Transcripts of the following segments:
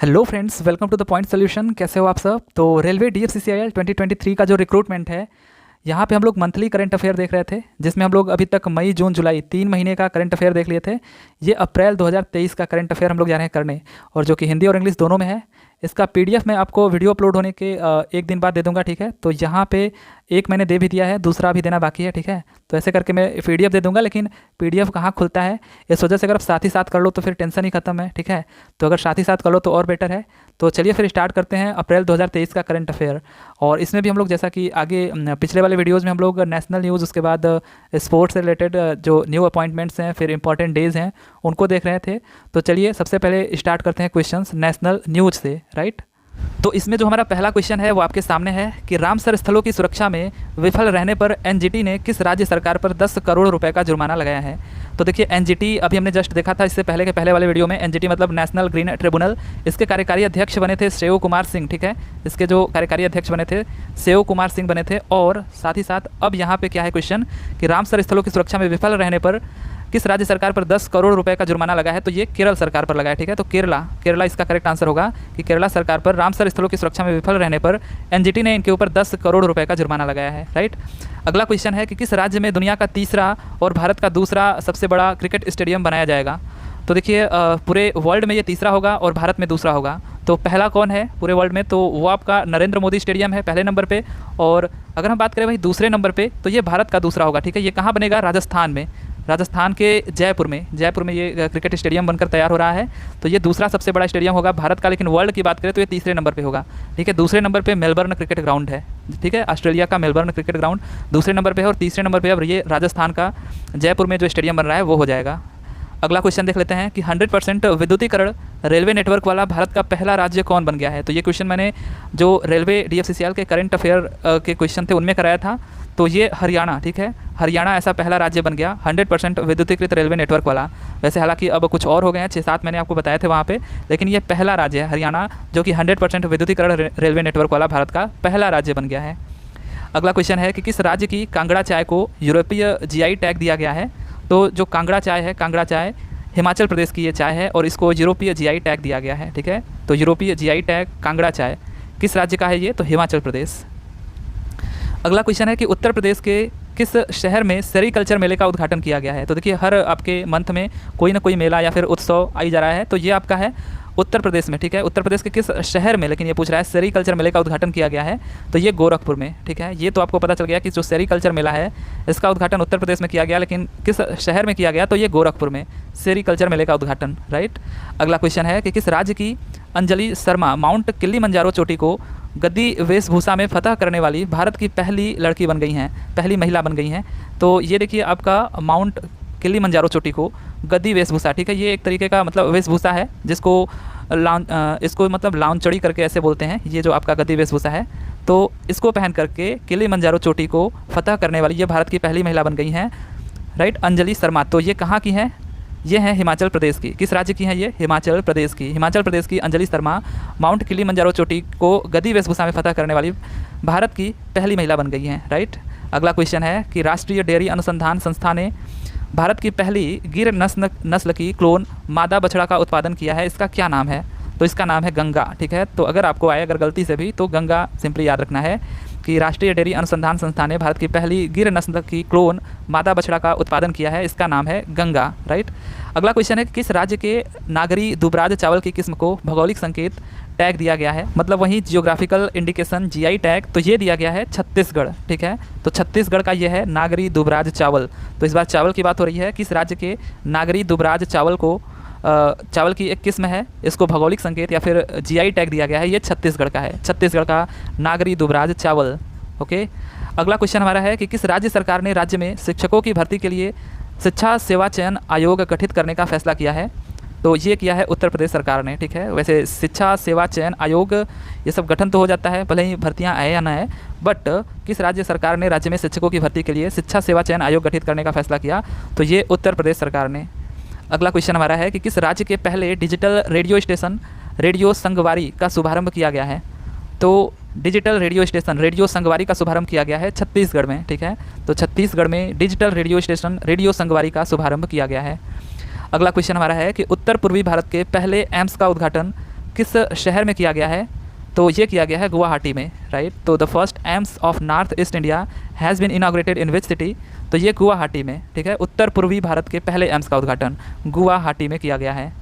Hello friends, welcome to the point solution. कैसे हो आप सब? तो रेलवे DFCCIL 2023 का जो रिक्रूटमेंट है, यहाँ पे हम लोग मंथली करंट अफेयर देख रहे थे, जिसमें हम लोग अभी तक मई जून जुलाई 3 महीने का करंट अफेयर देख लिए थे। ये अप्रैल 2023 का करंट अफेयर हम लोग जा रहे हैं करने, और जो कि हिंदी और इंग्लिश दोनों में है। इसका PDF मैं आपको वीडियो अपलोड होने के एक दिन बाद दे दूंगा, ठीक है। तो यहाँ पे एक मैंने दे भी दिया है, दूसरा अभी देना बाकी है, ठीक है। तो ऐसे करके मैं PDF दे दूंगा, लेकिन PDF कहाँ खुलता है, इस वजह से अगर आप साथ ही साथ कर लो तो फिर टेंशन ही खत्म है, ठीक है। तो अगर साथ ही साथ कर लो तो और बेटर है। तो चलिए फिर स्टार्ट करते हैं अप्रैल 2023 का करंट अफेयर। और इसमें भी हम लोग, जैसा कि आगे पिछले वाले वीडियोज़ में हम लोग नेशनल न्यूज़, उसके बाद स्पोर्ट्स से रिलेटेड जो न्यू अपॉइंटमेंट्स हैं, फिर इंपॉर्टेंट डेज़ हैं, उनको देख रहे थे। तो चलिए सबसे पहले स्टार्ट करते हैं क्वेश्चंस नेशनल न्यूज़ से, राइट। तो इसमें जो हमारा पहला क्वेश्चन है वो आपके सामने है कि रामसर स्थलों की सुरक्षा में विफल रहने पर NGT ने किस राज्य सरकार पर 10 करोड़ रुपए का जुर्माना लगाया है। तो देखिए, NGT अभी हमने जस्ट देखा था इससे पहले के पहले वाले वीडियो में। NGT मतलब नेशनल ग्रीन ट्रिब्यूनल। इसके कार्यकारी अध्यक्ष बने थे श्रेय कुमार सिंह, ठीक है। इसके जो कार्यकारी अध्यक्ष बने थे श्रेय कुमार सिंह बने थे। और साथ ही साथ अब यहाँ पे क्या है क्वेश्चन कि रामसर स्थलों की सुरक्षा में विफल रहने पर किस राज्य सरकार पर 10 करोड़ रुपए का जुर्माना लगा है। तो ये केरल सरकार पर लगा है, ठीक है। तो केरला इसका करेक्ट आंसर होगा कि केरला सरकार पर रामसर स्थलों की सुरक्षा में विफल रहने पर NGT ने इनके ऊपर 10 करोड़ रुपए का जुर्माना लगाया है, राइट। अगला क्वेश्चन है कि किस राज्य में दुनिया का तीसरा और भारत का दूसरा सबसे बड़ा क्रिकेट स्टेडियम बनाया जाएगा। तो देखिए, पूरे वर्ल्ड में ये तीसरा होगा और भारत में दूसरा होगा। तो पहला कौन है पूरे वर्ल्ड में, तो वो आपका नरेंद्र मोदी स्टेडियम है पहले नंबर पे। और अगर हम बात करें भाई दूसरे नंबर पे, तो ये भारत का दूसरा होगा, ठीक है। ये कहाँ बनेगा? राजस्थान में। राजस्थान के जयपुर में ये क्रिकेट स्टेडियम बनकर तैयार हो रहा है। तो ये दूसरा सबसे बड़ा स्टेडियम होगा भारत का। लेकिन वर्ल्ड की बात करें तो ये तीसरे नंबर पे होगा, ठीक है। दूसरे नंबर पे मेलबर्न क्रिकेट ग्राउंड है, ठीक है। ऑस्ट्रेलिया का मेलबर्न क्रिकेट ग्राउंड दूसरे नंबर पे है, और तीसरे नंबर पे अब ये राजस्थान का जयपुर में जो स्टेडियम बन रहा है वो हो जाएगा। अगला क्वेश्चन देख लेते हैं कि 100% विद्युतीकरण रेलवे नेटवर्क वाला भारत का पहला राज्य कौन बन गया है। तो ये क्वेश्चन मैंने जो रेलवे DFCCIL के करंट अफेयर के क्वेश्चन थे उनमें कराया था। तो ये हरियाणा, ठीक है। हरियाणा ऐसा पहला राज्य बन गया 100% विद्युतीकृत रेलवे नेटवर्क वाला। वैसे हालांकि अब कुछ और हो गए हैं, 6-7 मैंने आपको बताए थे वहाँ पे, लेकिन ये पहला राज्य है हरियाणा, जो कि 100% विद्युतीकरण रेलवे नेटवर्क वाला भारत का पहला राज्य बन गया है। अगला क्वेश्चन है कि किस राज्य की कांगड़ा चाय को यूरोपीय GI टैग दिया गया है। तो जो कांगड़ा चाय है, कांगड़ा चाय हिमाचल प्रदेश की ये चाय है, और इसको यूरोपीय GI टैग दिया गया है, ठीक है। तो यूरोपीय GI टैग कांगड़ा चाय किस राज्य का है ये? तो हिमाचल प्रदेश। अगला क्वेश्चन है कि उत्तर प्रदेश के किस शहर में सेरीकल्चर मेले का उद्घाटन किया गया है। तो देखिए, हर आपके मंथ में कोई ना कोई मेला या फिर उत्सव आई जा रहा है। तो ये आपका है उत्तर प्रदेश में, ठीक है। उत्तर प्रदेश के किस शहर में, लेकिन ये पूछ रहा है सेरीकल्चर मेले का उद्घाटन किया गया है। तो ये गोरखपुर में, ठीक है। ये तो आपको पता चल गया कि जो सेरीकल्चर मेला है इसका उद्घाटन उत्तर प्रदेश में किया गया, लेकिन किस शहर में किया गया? तो ये गोरखपुर में सेरीकल्चर मेले का उद्घाटन, राइट। अगला क्वेश्चन है कि किस राज्य की अंजलि शर्मा माउंट किलिमंजारो चोटी को गद्दी वेशभूषा में फतह करने वाली भारत की पहली लड़की बन गई हैं, पहली महिला बन गई हैं। तो ये देखिए आपका माउंट किलिमंजारो चोटी को गद्दी वेशभूषा, ठीक है। ये एक तरीके का मतलब वेशभूषा है जिसको इसको मतलब लाउंचड़ी करके ऐसे बोलते हैं। ये जो आपका गद्दी वेशभूषा है, तो इसको पहन करके किलिमंजारो चोटी को फतह करने वाली ये भारत की पहली महिला बन गई हैं, राइट, अंजलि शर्मा। तो ये कहाँ की हैं? ये हैं हिमाचल प्रदेश की। किस राज्य की हैं ये? हिमाचल प्रदेश की। हिमाचल प्रदेश की अंजलि शर्मा माउंट किलिमंजारो चोटी को गद्दी वेशभूषा में फतह करने वाली भारत की पहली महिला बन गई हैं, राइट। अगला क्वेश्चन है कि राष्ट्रीय डेयरी अनुसंधान संस्था ने भारत की पहली गिर नस्ल की क्लोन मादा बछड़ा का उत्पादन किया है। इसका क्या नाम है? तो इसका नाम है गंगा, ठीक है। तो अगर आपको आए अगर गलती से भी, तो गंगा सिंपली याद रखना है कि राष्ट्रीय डेयरी अनुसंधान संस्थान ने भारत की पहली गिर नस्ल की क्लोन मादा बछड़ा का उत्पादन किया है। इसका नाम है गंगा, राइट। अगला क्वेश्चन है कि किस राज्य के नागरी दुबराज चावल की किस्म को भौगोलिक संकेत टैग दिया गया है, मतलब वही जियोग्राफिकल इंडिकेशन GI टैग। तो ये दिया गया है छत्तीसगढ़, ठीक है। तो छत्तीसगढ़ का ये है नागरी दुबराज चावल। तो इस बार चावल की बात हो रही है, किस राज्य के नागरी दुबराज चावल को चावल की एक किस्म है, इसको भौगोलिक संकेत या फिर GI टैग दिया गया है। ये छत्तीसगढ़ का है, छत्तीसगढ़ का नागरी दुबराज चावल, ओके। अगला क्वेश्चन हमारा है कि किस राज्य सरकार ने राज्य में शिक्षकों की भर्ती के लिए शिक्षा सेवा चयन आयोग गठित करने का फैसला किया है। तो ये किया है उत्तर प्रदेश सरकार ने, ठीक है। वैसे शिक्षा सेवा चयन आयोग ये सब गठन तो हो जाता है भले ही भर्तियां आए या ना आए, बट किस राज्य सरकार ने राज्य में शिक्षकों की भर्ती के लिए शिक्षा सेवा चयन आयोग गठित करने का फैसला किया? तो ये उत्तर प्रदेश सरकार ने। अगला क्वेश्चन हमारा है कि किस राज्य के पहले डिजिटल रेडियो स्टेशन रेडियो संगवारी का शुभारंभ किया गया है। तो डिजिटल रेडियो स्टेशन रेडियो संगवारी का शुभारंभ किया गया है छत्तीसगढ़ में, ठीक है। तो छत्तीसगढ़ में डिजिटल रेडियो स्टेशन रेडियो संगवारी का शुभारंभ किया गया है। अगला क्वेश्चन हमारा है कि उत्तर पूर्वी भारत के पहले एम्स का उद्घाटन किस शहर में किया गया है? तो ये किया गया है गुवाहाटी में, राइट। तो the first AIIMS of north east India has been inaugurated in which city? तो ये गुवाहाटी में, ठीक है। उत्तर पूर्वी भारत के पहले एम्स का उद्घाटन गुवाहाटी में किया गया है।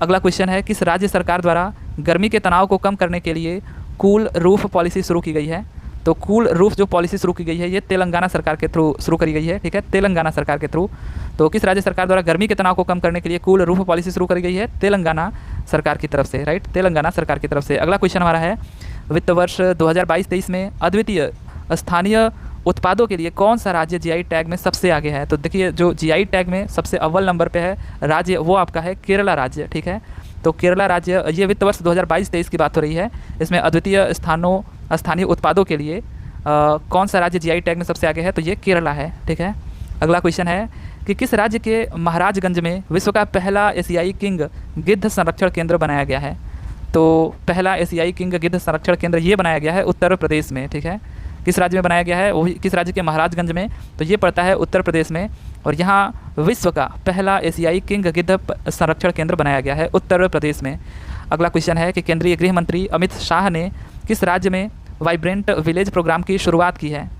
अगला क्वेश्चन है, किस राज्य सरकार द्वारा गर्मी के तनाव को कम करने के लिए कूल रूफ पॉलिसी शुरू की गई है? तो कूल रूफ जो पॉलिसी शुरू की गई है ये तेलंगाना सरकार के थ्रू शुरू करी गई है, ठीक है, तेलंगाना सरकार के थ्रू। तो किस राज्य सरकार द्वारा गर्मी के तनाव को कम करने के लिए कूल रूफ पॉलिसी शुरू करी गई है? तेलंगाना सरकार की तरफ से, राइट, तेलंगाना सरकार की तरफ से। अगला क्वेश्चन हमारा है, वित्त वर्ष 2022-23 में अद्वितीय स्थानीय उत्पादों के लिए कौन सा राज्य जीआई टैग में सबसे आगे है? तो देखिए, जो जीआई टैग में सबसे अव्वल नंबर पे है राज्य वो आपका है केरला राज्य, ठीक है। तो केरला राज्य, ये वित्त वर्ष 2022-23 की बात हो रही है, इसमें अद्वितीय स्थानीय उत्पादों के लिए कौन सा राज्य जीआई टैग में सबसे आगे है? तो ये केरला है, ठीक है। अगला क्वेश्चन है कि किस राज्य के महाराजगंज में विश्व का पहला एशियाई किंग गिद्ध संरक्षण केंद्र बनाया गया है? तो पहला एशियाई किंग गिद्ध संरक्षण केंद्र ये बनाया गया है उत्तर प्रदेश में, ठीक है। किस राज्य में बनाया गया है? वही किस राज्य के महाराजगंज में? तो ये पड़ता है उत्तर प्रदेश में, और यहाँ विश्व का पहला एशियाई किंग गिद्ध संरक्षण केंद्र बनाया गया है उत्तर प्रदेश में। अगला क्वेश्चन है कि केंद्रीय गृह मंत्री अमित शाह ने किस राज्य में वाइब्रेंट विलेज प्रोग्राम की शुरुआत की है?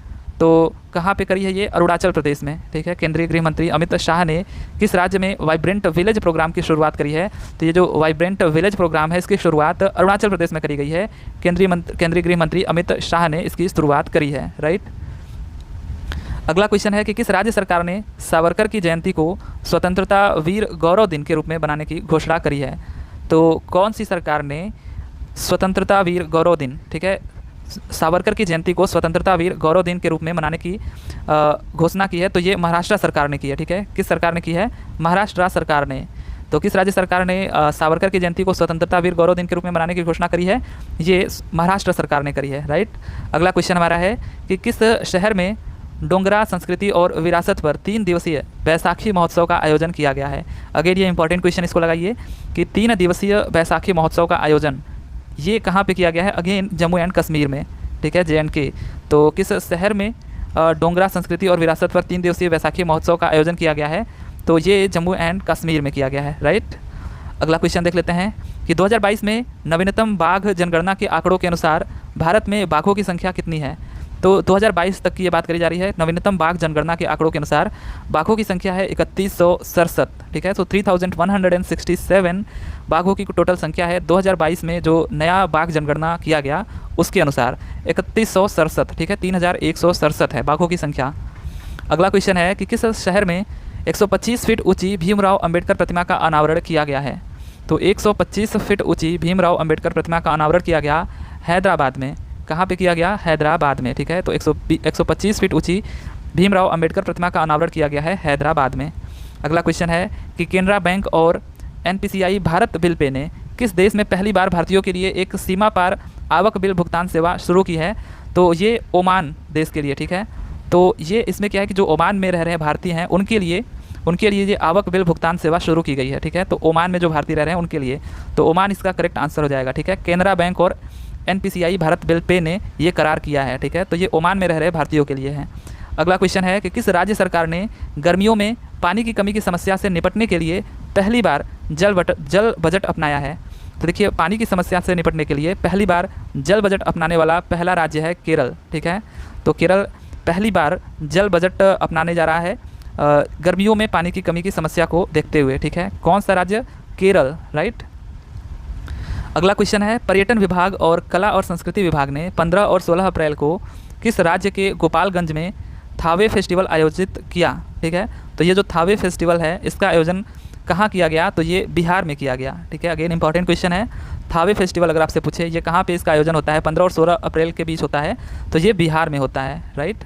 तो कहाँ पे करी है? ये अरुणाचल प्रदेश में, ठीक है। केंद्रीय गृह मंत्री अमित शाह ने किस राज्य में वाइब्रेंट विलेज प्रोग्राम की शुरुआत करी है? तो ये जो वाइब्रेंट विलेज प्रोग्राम है इसकी शुरुआत अरुणाचल प्रदेश में करी गई है। केंद्रीय गृह मंत्री अमित शाह ने इसकी शुरुआत करी है, राइट। अगला क्वेश्चन है कि किस राज्य सरकार ने सावरकर की जयंती को स्वतंत्रता वीर गौरव दिन के रूप में बनाने की घोषणा करी है? तो कौन सी सरकार ने स्वतंत्रता वीर गौरव दिन, ठीक है, सावरकर की जयंती को स्वतंत्रता वीर गौरव दिन के रूप में मनाने की घोषणा की है? तो ये महाराष्ट्र सरकार ने की है, ठीक है। किस सरकार ने की है? महाराष्ट्र सरकार ने। तो किस राज्य सरकार ने सावरकर की जयंती को स्वतंत्रता वीर गौरव दिन के रूप में मनाने की घोषणा करी है? ये महाराष्ट्र सरकार ने करी है, राइट। अगला क्वेश्चन हमारा है कि किस शहर में डोंगरा संस्कृति और विरासत पर 3 दिवसीय बैसाखी महोत्सव का आयोजन किया गया है? अगेन ये इंपॉर्टेंट क्वेश्चन, इसको लगाइए कि 3 दिवसीय बैसाखी महोत्सव का आयोजन ये कहाँ पे किया गया है? अगेन जम्मू एंड कश्मीर में, ठीक है, JNK। तो किस शहर में डोंगरा संस्कृति और विरासत पर 3 दिवसीय बैसाखी महोत्सव का आयोजन किया गया है? तो ये जम्मू एंड कश्मीर में किया गया है, राइट। अगला क्वेश्चन देख लेते हैं कि 2022 में नवीनतम बाघ जनगणना के आंकड़ों के अनुसार भारत में बाघों की संख्या कितनी है? तो 2022 तक की ये बात करी जा रही है। नवीनतम बाघ जनगणना के आंकड़ों के अनुसार बाघों की संख्या है 3167, ठीक है। तो 3167 बाघों की टोटल संख्या है 2022 में जो नया बाघ जनगणना किया गया उसके अनुसार 3167, ठीक है, 3167 है बाघों की संख्या। अगला क्वेश्चन है कि किस शहर में 125 फीट ऊंची भीमराव अंबेडकर प्रतिमा का अनावरण किया गया है? तो 125 फीट ऊंची भीमराव अंबेडकर प्रतिमा का अनावरण किया गया हैदराबाद में। कहाँ पे किया गया? हैदराबाद में, ठीक है। तो 125 फीट ऊंची भीमराव अंबेडकर प्रतिमा का अनावरण किया गया है हैदराबाद में। अगला क्वेश्चन है कि केनरा बैंक और NPCI भारत बिल पे ने किस देश में पहली बार भारतीयों के लिए एक सीमा पार आवक बिल भुगतान सेवा शुरू की है? तो ये ओमान देश के लिए, ठीक है। तो ये इसमें क्या है कि जो ओमान में रह रहे हैं भारतीय हैं उनके लिए ये आवक बिल भुगतान सेवा शुरू की गई है, ठीक है। तो ओमान में जो भारतीय रह रहे हैं उनके लिए, तो ओमान इसका करेक्ट आंसर हो जाएगा, ठीक है। केनरा बैंक और NPCI भारत बिल पे ने ये करार किया है, ठीक है। तो ये ओमान में रह रहे भारतीयों के लिए है। अगला क्वेश्चन है कि किस राज्य सरकार ने गर्मियों में पानी की कमी की समस्या से निपटने के लिए पहली बार जल बजट अपनाया है? तो देखिए, पानी की समस्या से निपटने के लिए पहली बार जल बजट अपनाने वाला पहला राज्य है केरल, ठीक है। तो केरल पहली बार जल बजट अपनाने जा रहा है गर्मियों में पानी की कमी की समस्या को देखते हुए, ठीक है। कौन सा राज्य? केरल, राइट। अगला क्वेश्चन है, पर्यटन विभाग और कला और संस्कृति विभाग ने 15 और 16 अप्रैल को किस राज्य के गोपालगंज में थावे फेस्टिवल आयोजित किया? ठीक है, तो ये जो थावे फेस्टिवल है इसका आयोजन कहाँ किया गया? तो ये बिहार में किया गया, ठीक है। अगेन इंपॉर्टेंट क्वेश्चन है, थावे फेस्टिवल अगर आपसे पूछे ये कहाँ पे इसका आयोजन होता है? 15 और 16 अप्रैल के बीच होता है, तो ये बिहार में होता है, राइट।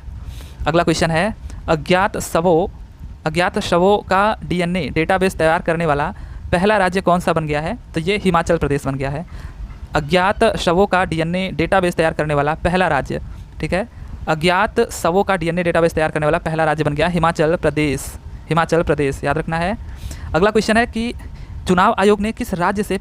अगला क्वेश्चन है, अज्ञात शवों का DNA डेटाबेस तैयार करने वाला पहला राज्य कौन सा बन गया है? तो ये हिमाचल प्रदेश बन गया है। अज्ञात शवों का DNA डेटाबेस तैयार करने वाला पहला राज्य, ठीक है। अज्ञात शवों का DNA डेटाबेस तैयार करने वाला पहला राज्य बन गया हिमाचल प्रदेश, याद रखना है। अगला क्वेश्चन है कि चुनाव आयोग ने किस राज्य से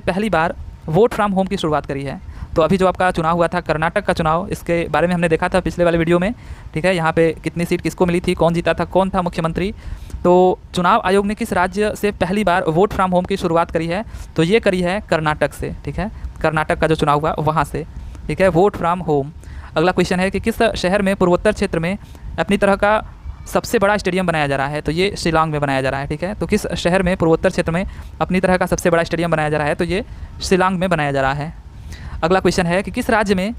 पहली बार वोट फ्रॉम होम की शुरुआत करी है? तो अभी जो आपका चुनाव हुआ था कर्नाटक का चुनाव, इसके बारे में हमने देखा था पिछले वाले वीडियो में, ठीक है। यहाँ पे कितनी सीट किसको मिली थी, कौन जीता था, कौन था मुख्यमंत्री, तो चुनाव आयोग ने किस राज्य से पहली बार वोट फ्रॉम होम की शुरुआत करी है? तो ये करी है कर्नाटक से, ठीक है, कर्नाटक का जो चुनाव हुआ वहाँ से, ठीक है, वोट फ्रॉम होम। अगला क्वेश्चन है कि किस शहर में पूर्वोत्तर क्षेत्र में अपनी तरह का सबसे बड़ा स्टेडियम बनाया जा रहा है? तो ये शिलांग में बनाया जा रहा है, ठीक है। तो किस शहर में पूर्वोत्तर क्षेत्र में अपनी तरह का सबसे बड़ा स्टेडियम बनाया जा रहा है? तो ये शिलांग में बनाया जा रहा है। अगला क्वेश्चन है कि किस राज्य में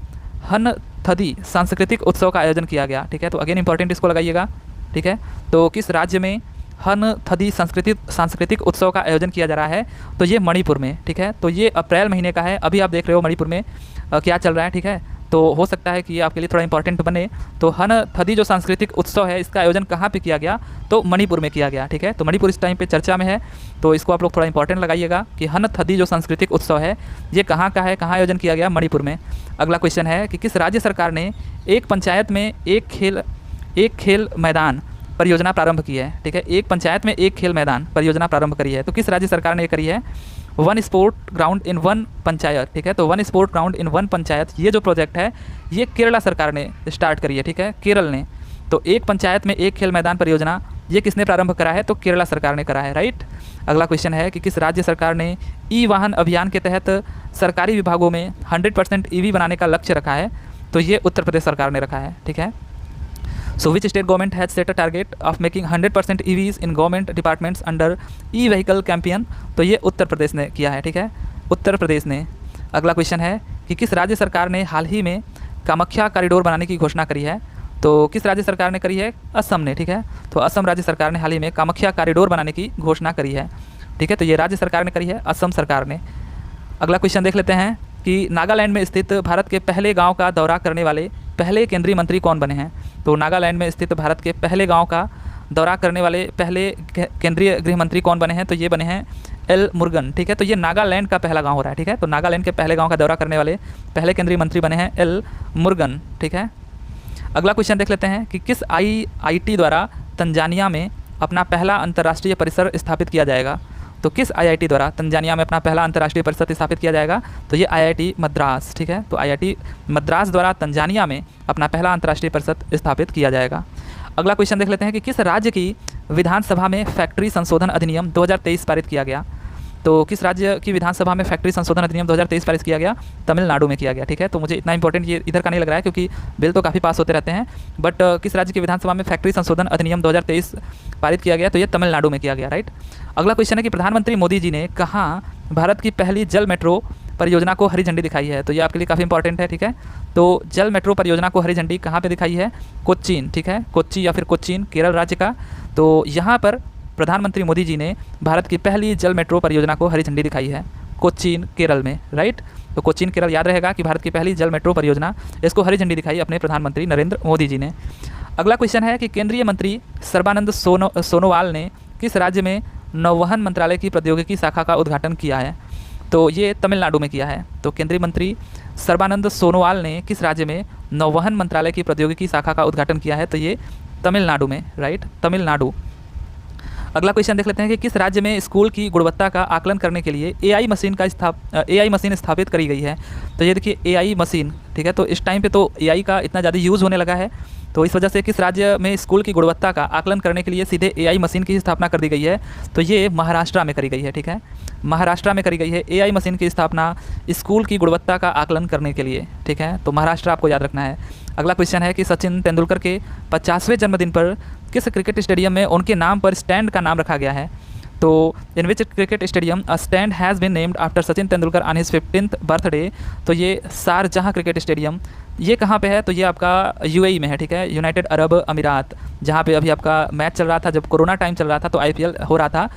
हनथदी सांस्कृतिक उत्सव का आयोजन किया गया? ठीक है, तो अगेन इंपॉर्टेंट इसको लगाइएगा, ठीक है। तो किस राज्य में हनथदी सांस्कृतिक उत्सव का आयोजन किया जा रहा है? तो ये मणिपुर में, ठीक है। तो ये अप्रैल महीने का है, अभी आप देख रहे हो मणिपुर में क्या चल रहा है, ठीक है। तो हो सकता है कि ये आपके लिए थोड़ा इंपॉर्टेंट बने। तो हनथदी जो सांस्कृतिक उत्सव है इसका आयोजन कहाँ पे किया गया? तो मणिपुर में किया गया, ठीक है। तो मणिपुर इस टाइम पे चर्चा में है, तो इसको आप लोग थोड़ा इंपॉर्टेंट लगाइएगा कि हनथदी जो सांस्कृतिक उत्सव है ये कहाँ का है, कहाँ आयोजन किया गया? मणिपुर में। अगला क्वेश्चन है कि किस राज्य सरकार ने एक पंचायत में एक खेल मैदान परियोजना प्रारंभ की है? ठीक है, एक पंचायत में एक खेल मैदान परियोजना प्रारंभ करी है। तो किस राज्य सरकार ने ये करी है? One sport ground in one panchayat, ठीक है। तो one sport ground in one panchayat ये जो प्रोजेक्ट है ये केरला सरकार ने स्टार्ट करी है, ठीक है, केरल ने। तो एक पंचायत में एक खेल मैदान परियोजना ये किसने प्रारंभ करा है? तो केरला सरकार ने करा है, राइट। अगला क्वेश्चन है कि किस राज्य सरकार ने ई वाहन अभियान के तहत सरकारी विभागों में 100% ईवी बनाने का लक्ष्य रखा है? तो ये उत्तर प्रदेश सरकार ने रखा है, ठीक है। So which state government has set a target of making 100% EVs in government departments under e-vehicle campaign? तो ये उत्तर प्रदेश ने किया है, ठीक है, उत्तर प्रदेश ने। अगला क्वेश्चन है कि किस राज्य सरकार ने हाल ही में कामाख्या कॉरिडोर बनाने की घोषणा करी है? तो किस राज्य सरकार ने करी है? असम ने, ठीक है। तो असम राज्य सरकार ने हाल ही में कामाख्या कॉरिडोर बनाने की घोषणा करी है, ठीक है। तो ये राज्य सरकार ने करी है, असम सरकार ने। अगला क्वेश्चन देख लेते हैं कि नागालैंड में स्थित भारत के पहले गांव का दौरा करने वाले पहले केंद्रीय मंत्री कौन बने हैं? तो नागालैंड में स्थित भारत के पहले गांव का दौरा करने वाले पहले केंद्रीय गृह मंत्री कौन बने हैं? तो ये बने हैं एल मुरुगन, ठीक है। तो ये नागालैंड का पहला गांव हो रहा है, ठीक है। तो नागालैंड के पहले गांव का दौरा करने वाले पहले केंद्रीय मंत्री बने हैं एल मुरुगन, ठीक है। अगला क्वेश्चन देख लेते हैं कि किस IIT द्वारा तंजानिया में अपना पहला अंतर्राष्ट्रीय परिसर स्थापित किया जाएगा? तो किस IIT द्वारा तंजानिया में अपना पहला अंतर्राष्ट्रीय परिसर स्थापित किया जाएगा? तो ये IIT मद्रास, ठीक है। तो IIT मद्रास द्वारा तंजानिया में अपना पहला अंतर्राष्ट्रीय परिसर स्थापित किया जाएगा। अगला क्वेश्चन देख लेते हैं कि किस राज्य की विधानसभा में फैक्ट्री संशोधन अधिनियम 2023 पारित किया गया? तो किस राज्य की विधानसभा में फैक्ट्री संशोधन अधिनियम 2023 पारित किया गया? तमिलनाडु में किया गया, ठीक है। तो मुझे इतना इंपॉर्टेंट ये इधर का नहीं लग रहा है क्योंकि बिल तो काफ़ी पास होते रहते हैं, बट किस राज्य की विधानसभा में फैक्ट्री संशोधन अधिनियम 2023 पारित किया गया? तो ये तमिलनाडु में किया गया, राइट। अगला क्वेश्चन है कि प्रधानमंत्री मोदी जी ने कहाँ भारत की पहली जल मेट्रो परियोजना को हरी झंडी दिखाई है? तो ये आपके लिए काफ़ी इंपॉर्टेंट है, ठीक है। तो जल मेट्रो परियोजना को हरी झंडी कहाँ पे दिखाई है? कोच्चिन, ठीक है, कोच्चि या फिर कोच्चिन केरल राज्य का। तो यहाँ पर प्रधानमंत्री मोदी जी ने भारत की पहली जल मेट्रो परियोजना को हरी झंडी दिखाई है कोच्चिन केरल में, राइट। तो कोच्चिन केरल याद रहेगा कि भारत की पहली जल मेट्रो परियोजना, इसको हरी झंडी दिखाई अपने प्रधानमंत्री नरेंद्र मोदी जी ने। अगला क्वेश्चन है कि केंद्रीय मंत्री सर्बानंद सोनोवाल ने किस राज्य में नौवहन मंत्रालय की प्रौद्योगिकी शाखा का उद्घाटन किया है? तो ये तमिलनाडु में किया है। तो केंद्रीय मंत्री सर्बानंद सोनोवाल ने किस राज्य में नौवहन मंत्रालय की प्रौद्योगिकी शाखा का उद्घाटन किया है? तो ये तमिलनाडु में, राइट, तमिलनाडु। अगला क्वेश्चन देख लेते हैं कि किस राज्य में स्कूल की गुणवत्ता का आकलन करने के लिए AI मशीन स्थापित करी गई है? तो ये देखिए AI मशीन, ठीक है। तो इस टाइम पे तो AI का इतना ज़्यादा यूज़ होने लगा है, तो इस वजह से किस राज्य में स्कूल की गुणवत्ता का आकलन करने के लिए सीधे AI मशीन की स्थापना कर दी गई है? तो ये महाराष्ट्र में करी गई है, ठीक है, महाराष्ट्र में करी गई है AI मशीन की स्थापना स्कूल की गुणवत्ता का आकलन करने के लिए, ठीक है। तो महाराष्ट्र आपको याद रखना है। अगला क्वेश्चन है कि सचिन तेंदुलकर के 50वें जन्मदिन पर किस क्रिकेट स्टेडियम में उनके नाम पर स्टैंड का नाम रखा गया है? तो in which cricket stadium a stand has been named after Sachin Tendulkar on his 15th birthday? तो ये शारजाह क्रिकेट स्टेडियम, ये कहाँ पे है? तो ये आपका UAE में है, ठीक है, यूनाइटेड अरब अमीरात, जहाँ पे अभी आपका मैच चल रहा था, जब कोरोना टाइम चल रहा था तो IPL हो रहा था,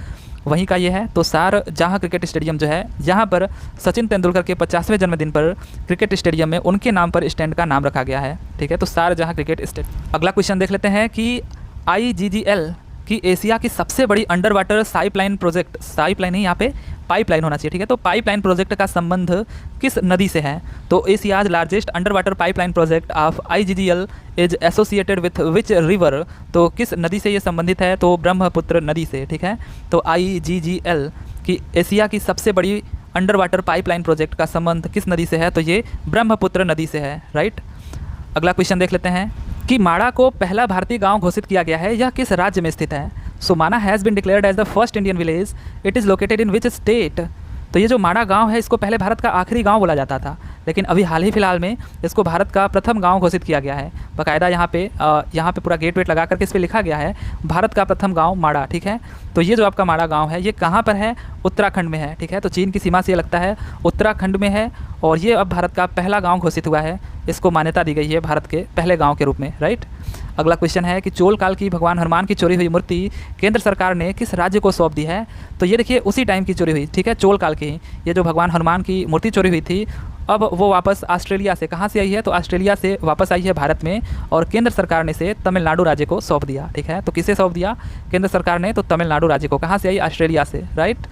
वहीं का ये है। तो शारजाह क्रिकेट स्टेडियम जो है, यहाँ पर सचिन तेंदुलकर के 50वें जन्मदिन पर क्रिकेट स्टेडियम में उनके नाम पर स्टैंड का नाम रखा गया है, ठीक है। तो शारजाह क्रिकेट स्टेडियम। अगला क्वेश्चन देख लेते हैं कि IGGL की एशिया की सबसे बड़ी under water pipeline project, pipeline नहीं, यहाँ पे पाइपलाइन होना चाहिए, ठीक है। तो पाइपलाइन प्रोजेक्ट का संबंध किस नदी से है? तो Asia's largest under water pipeline project of IGGL is associated with which river? तो किस नदी से ये संबंधित है? तो ब्रह्मपुत्र नदी से, ठीक है। तो IGGL की एशिया की सबसे बड़ी अंडर वाटर पाइपलाइन प्रोजेक्ट का संबंध किस नदी से है? तो ये ब्रह्मपुत्र नदी से है, राइट। अगला क्वेश्चन देख लेते हैं कि माड़ा को पहला भारतीय गांव घोषित किया गया है, यह किस राज्य में स्थित है? So Mana has been declared as the first Indian village, it is located in which state. तो ये जो माड़ा गांव है इसको पहले भारत का आखिरी गांव बोला जाता था, लेकिन अभी हाल ही फिलहाल में इसको भारत का प्रथम गांव घोषित किया गया है। बाकायदा यहाँ पे पूरा गेट वेट लगा करके इस पर लिखा गया है भारत का प्रथम गांव माड़ा, ठीक है। तो ये जो आपका माड़ा गांव है ये कहाँ पर है? उत्तराखंड में है, ठीक है। तो चीन की सीमा से ये लगता है उत्तराखंड में है, और ये अब भारत का पहला गाँव घोषित हुआ है, इसको मान्यता दी गई है भारत के पहले गाँव के रूप में, राइट। अगला क्वेश्चन है कि चोल काल की भगवान हनुमान की चोरी हुई मूर्ति केंद्र सरकार ने किस राज्य को सौंप दी है? तो ये देखिए उसी टाइम की चोरी हुई, ठीक है, चोल काल की। ये जो भगवान हनुमान की मूर्ति चोरी हुई थी, अब वो वापस ऑस्ट्रेलिया से, कहाँ से आई है? तो ऑस्ट्रेलिया से वापस आई है भारत में, और केंद्र सरकार ने इसे तमिलनाडु राज्य को सौंप दिया, ठीक है। तो किसे सौंप दिया केंद्र सरकार ने? तो तमिलनाडु राज्य को। कहाँ से आई? ऑस्ट्रेलिया से, राइट।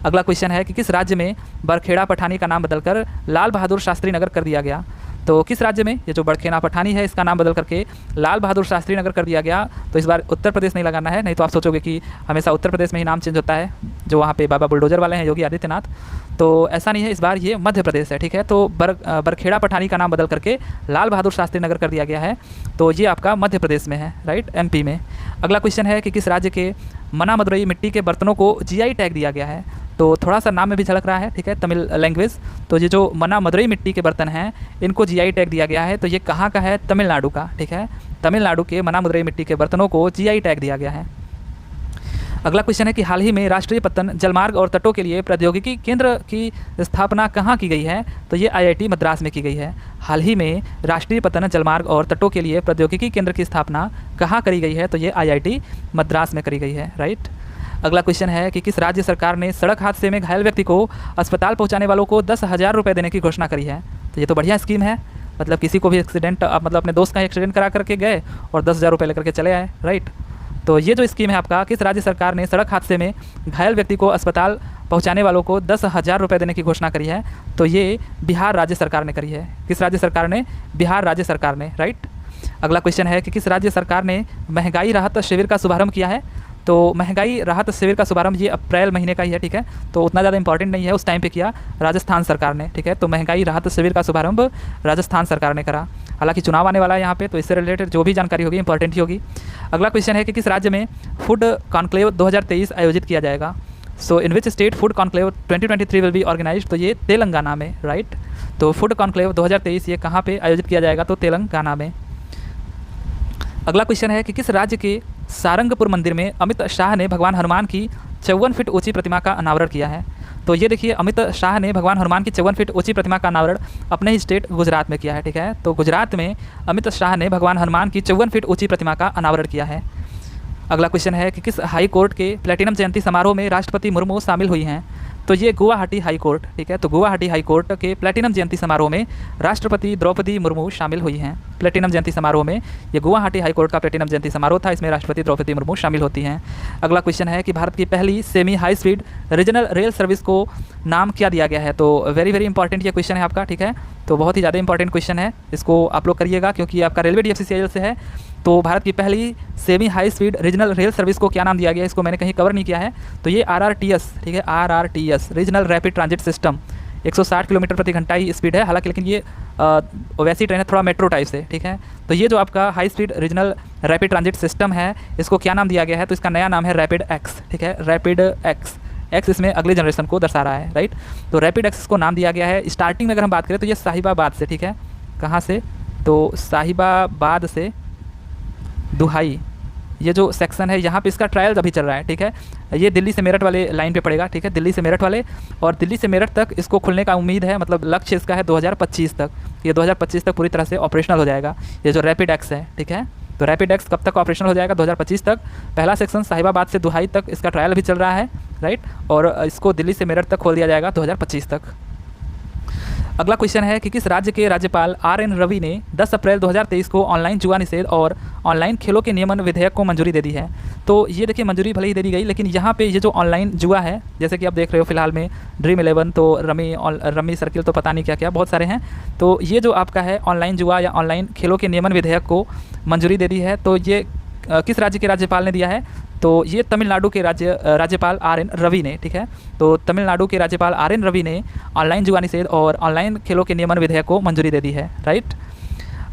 अगला क्वेश्चन है कि किस राज्य में बरखेड़ा पठानी का नाम बदलकर लाल बहादुर शास्त्री नगर कर दिया गया? तो किस राज्य में ये जो बरखेड़ा पठानी है इसका नाम बदल करके लाल बहादुर शास्त्री नगर कर दिया गया? तो इस बार उत्तर प्रदेश नहीं लगाना है, नहीं तो आप सोचोगे कि हमेशा उत्तर प्रदेश में ही नाम चेंज होता है, जो वहाँ पे बाबा बुलडोजर वाले हैं योगी आदित्यनाथ। तो ऐसा नहीं है, इस बार ये मध्य प्रदेश है, ठीक है। तो बरखेड़ा पठानी का नाम बदल करके लाल बहादुर शास्त्री नगर कर दिया गया है, तो ये आपका मध्य प्रदेश में है, राइट, MP में। अगला क्वेश्चन है कि किस राज्य के मना मदुरई मिट्टी के बर्तनों को GI टैग दिया गया है? तो थोड़ा सा नाम में भी झलक रहा है, ठीक है, तमिल लैंग्वेज। तो ये जो मना मदुरई मिट्टी के बर्तन हैं इनको GI टैग दिया गया है, तो ये कहाँ का है? तमिलनाडु का, ठीक है। तमिलनाडु के मना मदुरई मिट्टी के बर्तनों को GI टैग दिया गया है। अगला क्वेश्चन है कि हाल ही में राष्ट्रीय पत्तन जलमार्ग और तटों के लिए प्रौद्योगिकी केंद्र की स्थापना कहाँ की गई है? तो ये IIT मद्रास में की गई है। हाल ही में राष्ट्रीय पत्तन जलमार्ग और तटों के लिए प्रौद्योगिकी केंद्र की स्थापना कहाँ करी गई है? तो ये IIT मद्रास में करी गई है, राइट। अगला क्वेश्चन है कि किस राज्य सरकार ने सड़क हादसे में घायल व्यक्ति को अस्पताल पहुंचाने वालों को 10,000 रुपये देने की घोषणा करी है? तो ये तो बढ़िया स्कीम है, मतलब किसी को भी एक्सीडेंट, आप मतलब अपने दोस्त का एक्सीडेंट करा करके गए और 10,000 रुपये लेकर के चले आए, राइट। तो ये जो स्कीम है आपका, किस राज्य सरकार ने सड़क हादसे में घायल व्यक्ति को अस्पताल पहुंचाने वालों को 10,000 रुपये देने की घोषणा करी है? तो ये बिहार राज्य सरकार ने करी है। किस राज्य सरकार ने? बिहार राज्य सरकार ने, राइट। अगला क्वेश्चन है कि किस राज्य सरकार ने महंगाई राहत शिविर का शुभारंभ किया है? तो महंगाई राहत शिविर का शुभारंभ ये अप्रैल महीने का ही है, ठीक है, तो उतना ज़्यादा इंपॉर्टेंट नहीं है, उस टाइम पे किया राजस्थान सरकार ने, ठीक है। तो महंगाई राहत शिविर का शुभारंभ राजस्थान सरकार ने करा। हालांकि चुनाव आने वाला है यहाँ पे, तो इससे रिलेटेड जो भी जानकारी होगी इंपॉर्टेंट ही होगी। अगला क्वेश्चन है कि किस राज्य में फूड कॉन्क्लेव 2023 आयोजित किया जाएगा? So in which state food conclave 2023 will be organise? तो ये तेलंगाना में, राइट। तो फूड कॉन्क्लेव 2023 ये कहाँ पे आयोजित किया जाएगा? तो तेलंगाना में। अगला क्वेश्चन है कि किस राज्य के सारंगपुर मंदिर में अमित शाह ने भगवान हनुमान की 54 फीट ऊंची प्रतिमा का अनावरण किया है? तो ये देखिए अमित शाह ने भगवान हनुमान की 54 फीट ऊंची प्रतिमा का अनावरण अपने ही स्टेट गुजरात में किया है, ठीक है। तो गुजरात में अमित शाह ने भगवान हनुमान की 54 फीट ऊंची प्रतिमा का अनावरण किया है। अगला क्वेश्चन है कि किस हाई कोर्ट के प्लेटिनम जयंती समारोह में राष्ट्रपति मुर्मू शामिल हुई हैं? तो ये गुवाहाटी हाई कोर्ट, ठीक है। तो गुवाहाटी हाई कोर्ट के प्लेटिनम जयंती समारोह में राष्ट्रपति द्रौपदी मुर्मू शामिल हुई हैं। प्लेटिनम जयंती समारोह में, ये गुवाहाटी हाई कोर्ट का प्लेटिनम जयंती समारोह था, इसमें राष्ट्रपति द्रौपदी मुर्मू शामिल होती हैं। अगला क्वेश्चन है कि भारत की पहली semi high speed regional rail service को नाम क्या दिया गया है? तो वेरी वेरी इंपॉर्टेंट ये क्वेश्चन है आपका, ठीक है। तो बहुत ही ज़्यादा इंपॉर्टेंट क्वेश्चन है, इसको आप लोग करिएगा क्योंकि आपका रेलवे DFCCIL से है। तो भारत की पहली semi high speed regional rail service को क्या नाम दिया गया है? इसको मैंने कहीं कवर नहीं किया है, तो ये RRTS, ठीक है, RRTS regional rapid transit system. 160 kilometre प्रति घंटा ही स्पीड है, हालांकि लेकिन ये वैसी ट्रेन है थोड़ा मेट्रो टाइप से, ठीक है। तो ये जो आपका high speed regional rapid transit system है इसको क्या नाम दिया गया है? तो इसका नया नाम है रैपिड एक्स, ठीक है, रैपिड एक्स। एक्स इसमें अगले जनरेशन को दर्शा रहा है, राइट। तो रैपिड एक्स को नाम दिया गया है। स्टार्टिंग में अगर हम बात करें तो ये साहिबाबाद से, ठीक है, कहाँ से? तो साहिबाबाद से दुहाई, ये जो सेक्शन है यहाँ पे इसका ट्रायल अभी चल रहा है, ठीक है। ये दिल्ली से मेरठ वाले लाइन पे पड़ेगा, ठीक है, दिल्ली से मेरठ वाले, और दिल्ली से मेरठ तक इसको खुलने का उम्मीद है, मतलब लक्ष्य इसका है 2025 तक। ये 2025 तक पूरी तरह से ऑपरेशनल हो जाएगा ये जो रैपिड एक्स है, ठीक है। तो रैपिड एक्स कब तक ऑपरेशनल हो जाएगा? 2025 तक। पहला सेक्शन साहिबाबाद से दुहाई तक इसका ट्रायल अभी चल रहा है, राइट, और इसको दिल्ली से मेरठ तक खोल दिया जाएगा 2025 तक। अगला क्वेश्चन है कि किस राज्य के राज्यपाल RN रवि ने 10 अप्रैल 2023 को ऑनलाइन जुआ निषेध और ऑनलाइन खेलों के नियमन विधेयक को मंजूरी दे दी है? तो ये देखिए मंजूरी भले ही दे दी गई, लेकिन यहाँ पे ये जो ऑनलाइन जुआ है, जैसे कि आप देख रहे हो फिलहाल में ड्रीम 11, तो रमी सर्किल, तो पता नहीं क्या क्या बहुत सारे हैं। तो ये जो आपका है ऑनलाइन जुआ या ऑनलाइन खेलों के नियमन विधेयक को मंजूरी दे दी है, तो ये किस राज्य के राज्यपाल ने दिया है? तो ये तमिलनाडु के राज्यपाल RN रवि ने, ठीक है। तो तमिलनाडु के राज्यपाल RN रवि ने ऑनलाइन जुआ निषेध और ऑनलाइन खेलों के नियमन विधेयक को मंजूरी दे दी है, राइट।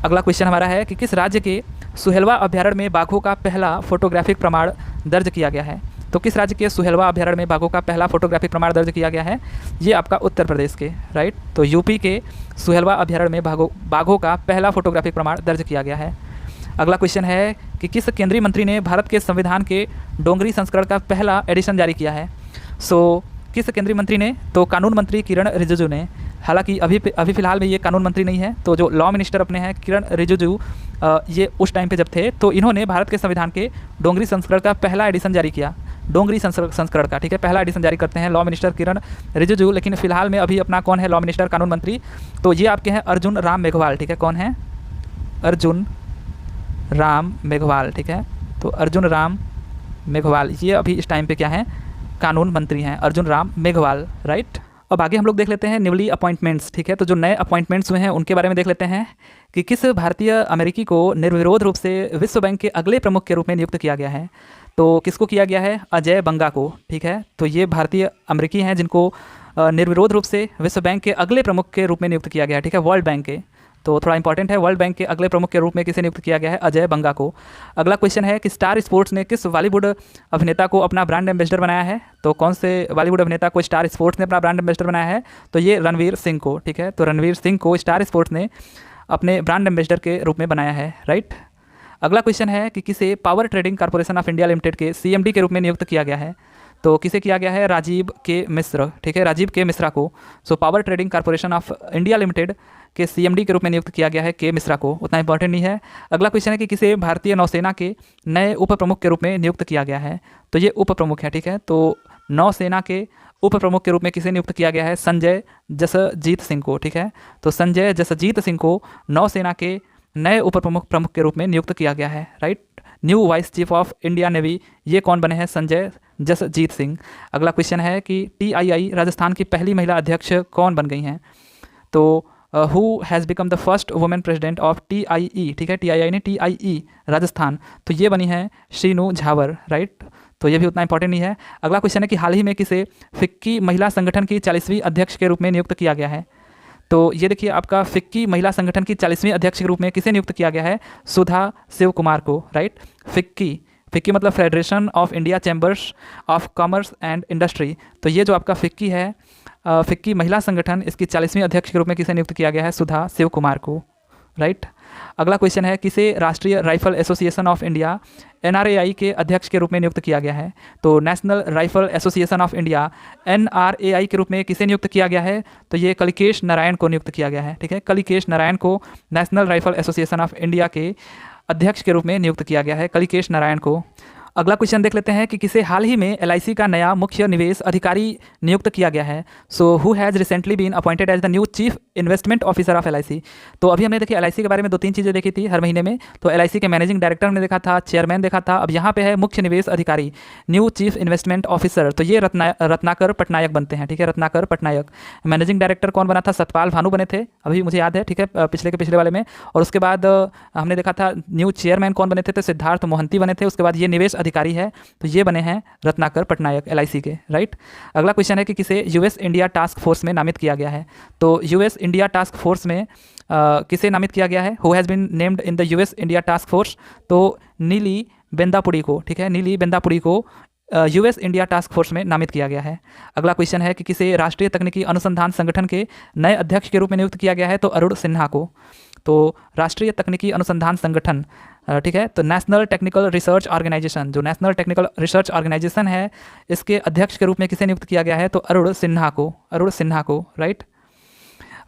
अगला क्वेश्चन हमारा है कि किस राज्य के सुहेलवा अभ्यारण्य में बाघों का पहला फोटोग्राफिक प्रमाण दर्ज किया गया है? तो किस राज्य के सुहेलवा अभ्यारण्य में बाघों का पहला फोटोग्राफिक प्रमाण दर्ज किया गया है? ये आपका उत्तर प्रदेश के, राइट। तो यूपी के सुहेलवा अभ्यारण्य में बाघों का पहला फोटोग्राफिक प्रमाण दर्ज किया गया है। अगला क्वेश्चन है कि किस केंद्रीय मंत्री ने भारत के संविधान के डोंगरी संस्करण का पहला एडिशन जारी किया है? किस केंद्रीय मंत्री ने? तो कानून मंत्री किरण रिजिजू ने। हालांकि अभी फिलहाल में ये कानून मंत्री नहीं है, तो जो लॉ मिनिस्टर अपने हैं किरण रिजिजू, ये उस टाइम पे जब थे तो इन्होंने भारत के संविधान के डोंगरी संस्करण का पहला एडिशन जारी किया, डोंगरी संस्करण का, ठीक है, पहला एडिशन जारी करते हैं लॉ मिनिस्टर किरण रिजिजू। लेकिन फिलहाल में अभी अपना कौन है लॉ मिनिस्टर, कानून मंत्री? तो ये आपके हैं अर्जुन राम मेघवाल, ठीक है। कौन है? अर्जुन राम मेघवाल, ठीक है। तो अर्जुन राम मेघवाल ये अभी इस टाइम पे क्या है? कानून मंत्री हैं, अर्जुन राम मेघवाल, राइट। अब आगे हम लोग देख लेते हैं न्यूली अपॉइंटमेंट्स, ठीक है। तो जो नए अपॉइंटमेंट्स हुए हैं उनके बारे में देख लेते हैं कि किस भारतीय अमेरिकी को निर्विरोध रूप से विश्व बैंक के अगले प्रमुख के रूप में नियुक्त किया गया है? तो किसको किया गया है? अजय बंगा को, ठीक है। तो ये भारतीय अमेरिकी हैं जिनको निर्विरोध रूप से विश्व बैंक के अगले प्रमुख के रूप में नियुक्त किया गया है, ठीक है, वर्ल्ड बैंक के। तो थोड़ा इंपॉर्टेंट है, वर्ल्ड बैंक के अगले प्रमुख के रूप में किसे नियुक्त किया गया है? अजय बंगा को। अगला क्वेश्चन है कि स्टार स्पोर्ट्स ने किस बॉलीवुड अभिनेता को अपना ब्रांड एम्बेसडर बनाया है? तो कौन से बॉलीवुड अभिनेता को स्टार स्पोर्ट्स ने अपना ब्रांड एम्बेसडर बनाया है? तो ये रणवीर सिंह को, ठीक है। तो रणवीर सिंह को स्टार स्पोर्ट्स ने अपने ब्रांड एम्बेसडर के रूप में बनाया है, राइट। अगला क्वेश्चन है कि किसे power trading corporation of India limited के CMD के रूप में नियुक्त किया गया है? तो किसे किया गया है? राजीव के मिश्र, ठीक है, राजीव के मिश्रा को। Power trading corporation of India limited के CMD के रूप में नियुक्त किया गया है के मिश्रा को। उतना इंपॉर्टेंट नहीं है। अगला क्वेश्चन है कि किसे भारतीय नौसेना के नए उप प्रमुख के रूप में नियुक्त किया गया है? तो ये उप प्रमुख है, ठीक है। तो नौसेना के उप प्रमुख के रूप में किसे नियुक्त किया गया है? संजय जसजीत सिंह को, ठीक है। तो संजय जसजीत सिंह को नौसेना के नए उप प्रमुख के रूप में नियुक्त किया गया है, right. New vice chief of India navy ये कौन बने हैं? संजय जसजीत सिंह। अगला क्वेश्चन है कि TII राजस्थान की पहली महिला अध्यक्ष कौन बन गई हैं? तो who has become the first women president of TIE, ठीक है, TII ने TIE राजस्थान, तो ये बनी है शीनू झावर, राइट। तो ये भी उतना इंपॉर्टेंट नहीं है। अगला क्वेश्चन है कि हाल ही में किसे फिक्की महिला संगठन की 40वीं अध्यक्ष के रूप में नियुक्त किया गया है? तो ये देखिए आपका फिक्की महिला संगठन की 40वीं अध्यक्ष के रूप में किसे नियुक्त किया गया है? सुधा शिव कुमार को, राइट। फिक्की मतलब federation of India chambers of commerce and industry. तो ये जो आपका फिक्की है, फिक्की महिला संगठन, इसकी 40वीं अध्यक्ष के रूप में किसे नियुक्त किया गया है? सुधा शिव कुमार को, राइट। अगला क्वेश्चन है किसे राष्ट्रीय rifle association of India NRAI के अध्यक्ष के रूप में नियुक्त किया गया है? तो national rifle association of India NRAI के रूप में किसे नियुक्त किया गया है? तो ये कलिकेश नारायण को नियुक्त किया गया है, ठीक है। कलिकेश नारायण को national rifle association of India के अध्यक्ष के रूप में नियुक्त किया गया है, कलिकेश नारायण को। अगला क्वेश्चन देख लेते हैं कि किसे हाल ही में LIC का नया मुख्य निवेश अधिकारी नियुक्त किया गया है? Who has recently been appointed as the new chief investment officer of LIC। तो अभी हमने देखिए LIC के बारे में 2-3 चीज़ें देखी थी हर महीने में। तो LIC के मैनेजिंग डायरेक्टर हमने देखा था, चेयरमैन देखा था, अब यहाँ पे है मुख्य निवेश अधिकारी, न्यू चीफ इन्वेस्टमेंट ऑफिसर। तो ये रत्नाकर पटनायक बनते हैं, ठीक है, रत्नाकर पटनायक। मैनेजिंग डायरेक्टर कौन बना था? सतपाल भानु बने थे, अभी मुझे याद है, ठीक है, पिछले वाले में। और उसके बाद हमने देखा था न्यू चेयरमैन कौन बने थे? तो सिद्धार्थ मोहंती बने थे। उसके बाद ये निवेश अधिकारी है, तो ये बने हैं रत्नाकर पटनायक LIC के, राइट। अगला क्वेश्चन है कि किसे US इंडिया टास्क फोर्स में नामित किया गया है? तो US इंडिया टास्क फोर्स में किसे नामित किया गया है? Who has been named in the US India task force? तो नीली बेंदापुरी को, ठीक है, नीली बेंदापुरी को US इंडिया टास्क फोर्स में नामित किया गया है। अगला क्वेश्चन है कि किसे राष्ट्रीय तकनीकी अनुसंधान संगठन के नए अध्यक्ष के रूप में नियुक्त किया गया है? तो अरुण सिन्हा को। तो राष्ट्रीय तकनीकी अनुसंधान संगठन, ठीक है, तो नेशनल टेक्निकल रिसर्च ऑर्गेनाइजेशन, जो नेशनल टेक्निकल रिसर्च ऑर्गेनाइजेशन है, इसके अध्यक्ष के रूप में किसे नियुक्त किया गया है? तो अरुण सिन्हा को, राइट।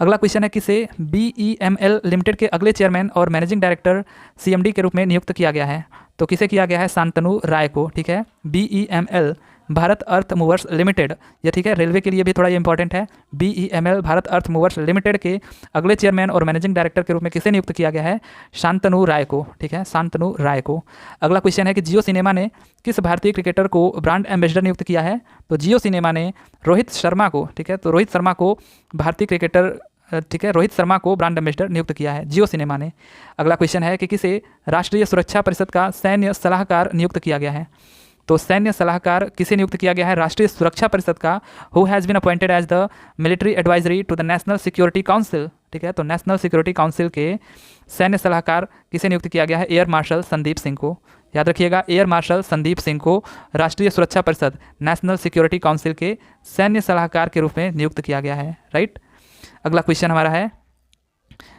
अगला क्वेश्चन है किसे BEML लिमिटेड के अगले चेयरमैन और मैनेजिंग डायरेक्टर CMD के रूप में नियुक्त किया गया है? तो किसे किया गया है? शांतनु राय को, ठीक है। BEML भारत अर्थ मूवर्स लिमिटेड, ये ठीक है, रेलवे के लिए भी थोड़ा ये इंपॉर्टेंट है। BEML भारत अर्थ मूवर्स लिमिटेड के अगले चेयरमैन और मैनेजिंग डायरेक्टर के रूप में किसे नियुक्त किया गया है? शांतनु राय को, ठीक है, शांतनु राय को। अगला क्वेश्चन है कि जियो सिनेमा ने किस भारतीय क्रिकेटर को ब्रांड एम्बेसडर नियुक्त किया है? तो जियो सिनेमा ने रोहित शर्मा को, ठीक है, तो रोहित शर्मा को भारतीय क्रिकेटर, ठीक है, रोहित शर्मा को ब्रांड एम्बेसडर नियुक्त किया है जियो सिनेमा ने। अगला क्वेश्चन है कि किसे राष्ट्रीय सुरक्षा परिषद का सैन्य सलाहकार नियुक्त किया गया है? तो सैन्य सलाहकार किसे नियुक्त किया गया है? राष्ट्रीय सुरक्षा परिषद का। Who has been appointed as the military advisory to the national security council, ठीक है। तो नेशनल सिक्योरिटी काउंसिल के सैन्य सलाहकार किसे नियुक्त किया गया है? एयर मार्शल संदीप सिंह को। याद रखिएगा, एयर मार्शल संदीप सिंह को राष्ट्रीय सुरक्षा परिषद नेशनल सिक्योरिटी काउंसिल के सैन्य सलाहकार के रूप में नियुक्त किया गया है, राइट। अगला क्वेश्चन हमारा है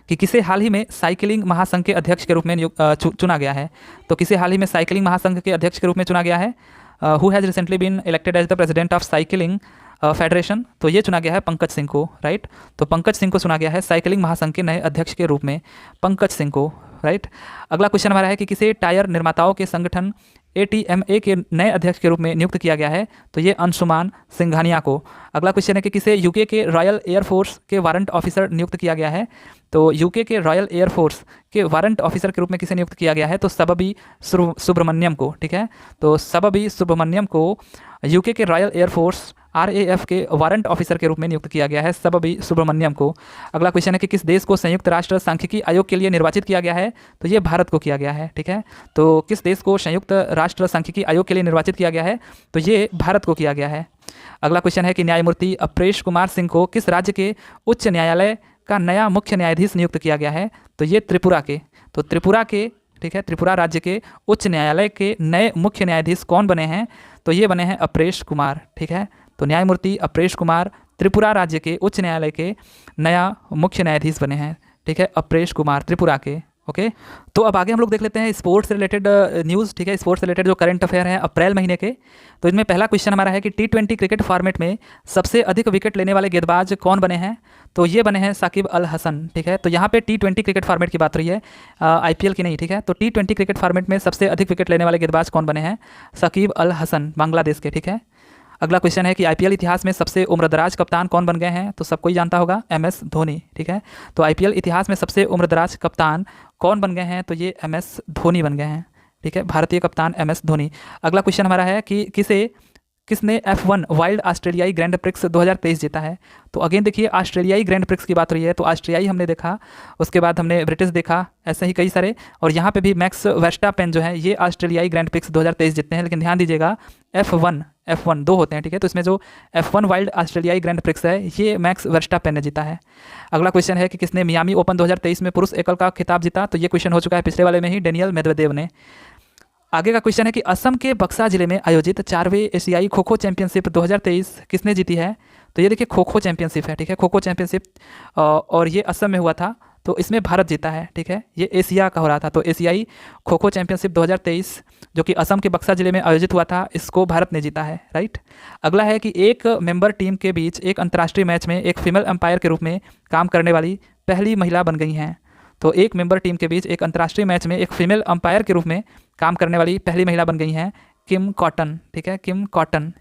कि किसे हाल ही में साइकिलिंग महासंघ के अध्यक्ष के रूप में चुना गया है? तो किसे हाल ही में साइकिलिंग महासंघ के अध्यक्ष के रूप में चुना गया है? Who has recently been elected as the president of cycling federation? तो ये चुना गया है पंकज सिंह को, राइट। तो पंकज सिंह को चुना गया है साइकिलिंग महासंघ के नए अध्यक्ष के रूप में, पंकज सिंह को, राइट। अगला क्वेश्चन हमारा है कि किसे टायर निर्माताओं के संगठन ATMA के नए अध्यक्ष के रूप में नियुक्त किया गया है? तो ये अंशुमान सिंघानिया को। अगला क्वेश्चन है कि किसे यूके के रॉयल एयरफोर्स के वारंट ऑफिसर नियुक्त किया गया है? तो यूके के रॉयल एयरफोर्स के वारंट ऑफिसर के रूप में किसे नियुक्त किया गया है? तो सबबी सुब्रमण्यम को, ठीक है। तो सबबी सुब्रमण्यम को यूके के रॉयल एयरफोर्स RAF के वारंट ऑफिसर के रूप में नियुक्त किया गया है, सबबी सुब्रमण्यम को। अगला क्वेश्चन है कि किस देश को संयुक्त राष्ट्र सांख्यिकी आयोग के लिए निर्वाचित किया गया है? तो ये भारत को किया गया है, ठीक है। तो किस देश को संयुक्त राष्ट्र सांख्यिकी आयोग के लिए निर्वाचित किया गया है? तो ये भारत को किया गया है। अगला क्वेश्चन है कि न्यायमूर्ति अपरेश कुमार सिंह को किस राज्य के उच्च न्यायालय का नया मुख्य न्यायाधीश नियुक्त किया गया है? तो ये त्रिपुरा के। तो त्रिपुरा के, ठीक है, त्रिपुरा राज्य के उच्च न्यायालय के नए मुख्य न्यायाधीश कौन बने हैं? तो ये बने हैं अपरेश कुमार, ठीक है। तो न्यायमूर्ति अपरेश कुमार त्रिपुरा राज्य के उच्च न्यायालय के नया मुख्य न्यायाधीश बने हैं, ठीक है, अपरेश कुमार त्रिपुरा के, ओके। तो अब आगे हम लोग देख लेते हैं स्पोर्ट्स रिलेटेड न्यूज़, ठीक है। स्पोर्ट्स रिलेटेड जो करंट अफेयर है अप्रैल महीने के, तो इनमें पहला क्वेश्चन हमारा है कि T20 क्रिकेट फॉर्मेट में सबसे अधिक विकेट लेने वाले गेंदबाज कौन बने हैं? तो ये बने हैं साकिब अल हसन, ठीक है। तो यहाँ पे T20 क्रिकेट फॉर्मेट की बात रही है, IPL की नहीं, ठीक है। तो T20 क्रिकेट फॉर्मेट में सबसे अधिक विकेट लेने वाले गेंदबाज कौन बने हैं? साकिब अल हसन, बांग्लादेश के, ठीक है। अगला क्वेश्चन है कि IPL इतिहास में सबसे उम्रदराज कप्तान कौन बन गए हैं? तो सबको ही जानता होगा, MS धोनी, ठीक है। तो IPL इतिहास में सबसे उम्रदराज कप्तान कौन बन गए हैं? तो ये MS धोनी बन गए हैं, ठीक है, भारतीय कप्तान MS धोनी। अगला क्वेश्चन हमारा है कि किसने F1 वाइल्ड ऑस्ट्रेलियाई ग्रैंड प्रिक्स 2023 जीता है? तो अगेन देखिए, ऑस्ट्रेलियाई ग्रैंड प्रिक्स की बात रही है, तो ऑस्ट्रेलियाई हमने देखा, उसके बाद हमने ब्रिटिश देखा, ऐसे ही कई सारे, और यहाँ पे भी मैक्स वर्स्टापेन जो है ये ऑस्ट्रेलियाई ग्रैंड प्रिक्स 2023 जीतते हैं। लेकिन ध्यान दीजिएगा, F1 दो होते हैं, ठीक है। तो इसमें जो F1 वाइल्ड ऑस्ट्रेलियाई ग्रैंड प्रिक्स है ये मैक्स वर्स्टापेन ने जीता है। अगला क्वेश्चन है कि किसने मियामी ओपन 2023 में पुरुष एकल का खिताब जीता? तो ये क्वेश्चन हो चुका है पिछले वाले में ही, डेनियल मेदवेदेव ने। आगे का क्वेश्चन है कि असम के बक्सा जिले में आयोजित 4वीं एशियाई खो खो चैंपियनशिप 2023 किसने जीती है? तो ये देखिए खो खो चैंपियनशिप है, ठीक है, खो खो चैंपियनशिप, और ये असम में हुआ था, तो इसमें भारत जीता है, ठीक है। ये एशिया का हो रहा था, तो एशियाई खो खो चैंपियनशिप 2023 जो कि असम के बक्सा जिले में आयोजित हुआ था, इसको भारत ने जीता है, राइट। अगला है कि एक मेंबर टीम के बीच एक अंतर्राष्ट्रीय मैच में एक फीमेल अंपायर के रूप में काम करने वाली पहली महिला बन गई हैं। तो एक मेंबर टीम के बीच एक अंतर्राष्ट्रीय मैच में एक फीमेल अंपायर के रूप में काम करने वाली पहली महिला बन गई हैं किम कॉटन, ठीक है, किम कॉटन।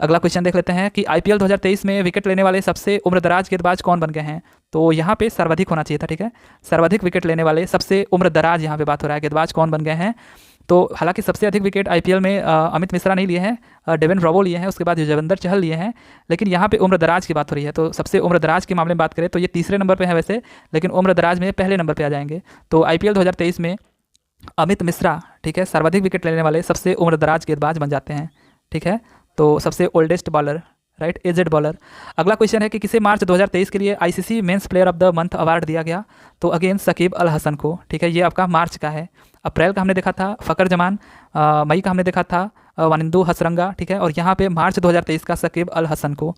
अगला क्वेश्चन देख लेते हैं कि IPL 2023 में विकेट लेने वाले सबसे उम्रदराज गेंदबाज कौन बन गए हैं? तो यहाँ पे सर्वाधिक होना चाहिए था, ठीक है, सर्वाधिक विकेट लेने वाले सबसे उम्रदराज यहाँ पे बात हो रहा है गेंदबाज कौन बन गए हैं। तो हालांकि सबसे अधिक विकेट IPL में अमित मिश्रा नहीं लिए हैं, डेविन ब्रावो लिए हैं, उसके बाद युजवेंद्र चहल लिए हैं, लेकिन यहाँ पे उम्रदराज की बात हो रही है। तो सबसे उम्रदराज के मामले में बात करें तो ये तीसरे नंबर पे है वैसे, लेकिन उम्रदराज में पहले नंबर पे आ जाएंगे। तो IPL 2023 में अमित मिश्रा, ठीक है, सर्वाधिक विकेट लेने वाले सबसे उम्रदराज गेंदबाज बन जाते हैं, ठीक है। तो सबसे oldest bowler, right, aged bowler. अगला क्वेश्चन है कि किसे मार्च 2023 के लिए ICC men's player of the month award दिया गया? तो अगेन सकीब अल हसन को, ठीक है, ये आपका मार्च का है। अप्रैल का हमने देखा था फ़कर जमान, मई का हमने देखा था वानिंदु हसरंगा, ठीक है, और यहाँ पे मार्च 2023 का सकीब अल हसन को।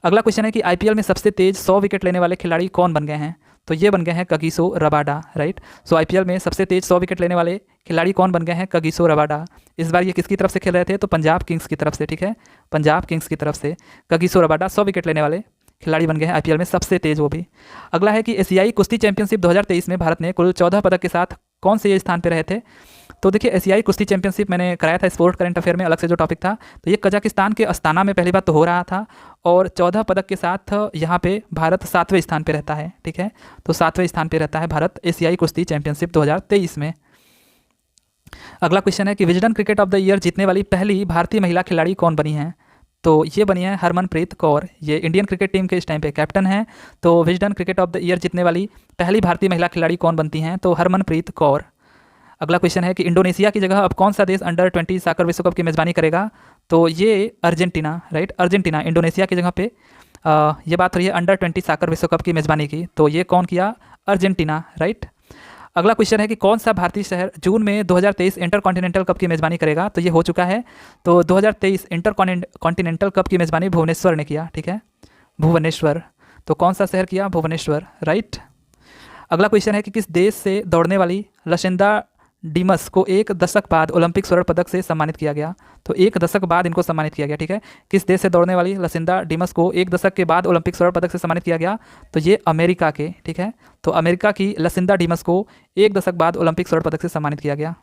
अगला क्वेश्चन है कि IPL में सबसे तेज 100 विकेट लेने वाले खिलाड़ी कौन बन गए हैं? तो ये बन गए हैं कगिसो रबाडा, राइट। सो IPL में सबसे तेज 100 विकेट लेने वाले खिलाड़ी कौन बन गए हैं? Kagiso Rabada. इस बार ये किसकी तरफ से खेल रहे थे? तो पंजाब किंग्स की तरफ से, ठीक है, पंजाब किंग्स की तरफ से कगिसो रबाडा 100 विकेट लेने वाले खिलाड़ी बन गए हैं IPL में सबसे तेज, वो भी। अगला है कि एशियाई कुश्ती चैंपियनशिप 2023 में भारत ने कुल 14 पदक के साथ कौन से स्थान पर रहे थे? तो देखिए एशियाई कुश्ती चैंपियनशिप मैंने कराया था स्पोर्ट करंट अफेयर में, अलग से जो टॉपिक था, तो ये कजाकिस्तान के अस्ताना में पहली बार तो हो रहा था, और 14 पदक के साथ यहाँ पे भारत 7वें स्थान पे रहता है, ठीक है। तो 7वें स्थान पे रहता है भारत एशियाई कुश्ती चैंपियनशिप 2023 में। अगला क्वेश्चन है कि Wisden cricket of the year जीतने वाली पहली भारतीय महिला खिलाड़ी कौन बनी हैं? तो ये बनी है हरमनप्रीत कौर, ये इंडियन क्रिकेट टीम के इस टाइम पे कैप्टन हैं। तो Wisden cricket of the year जीतने वाली पहली भारतीय महिला खिलाड़ी कौन बनती हैं? तो हरमनप्रीत कौर। अगला क्वेश्चन है कि इंडोनेशिया की जगह अब कौन सा देश अंडर 20 साकर विश्व कप की मेज़बानी करेगा? तो ये अर्जेंटीना, राइट, अर्जेंटीना इंडोनेशिया की जगह पे ये बात रही है अंडर 20 साकर विश्व कप की मेज़बानी की, तो ये कौन किया? Argentina, right. अगला क्वेश्चन है कि कौन सा भारतीय शहर जून में 2023 इंटर कॉन्टिनेंटल कप की मेज़बानी करेगा? तो ये हो चुका है। तो 2023 इंटर कॉन्टिनेंटल कप की मेज़बानी भुवनेश्वर ने किया, ठीक है, भुवनेश्वर। तो कौन सा शहर किया? भुवनेश्वर, राइट। अगला क्वेश्चन है कि किस देश से दौड़ने वाली लशिंदा डिमस को एक दशक बाद ओलंपिक स्वर्ण पदक से सम्मानित किया गया? तो एक दशक बाद इनको सम्मानित किया गया, ठीक है। किस देश से दौड़ने वाली लशिंदा डिमस को एक दशक के बाद ओलंपिक स्वर्ण पदक से सम्मानित किया गया? तो ये अमेरिका के, ठीक है। तो अमेरिका की लशिंदा डिमस को एक दशक बाद ओलंपिक स्वर्ण पदक से सम्मानित किया गया।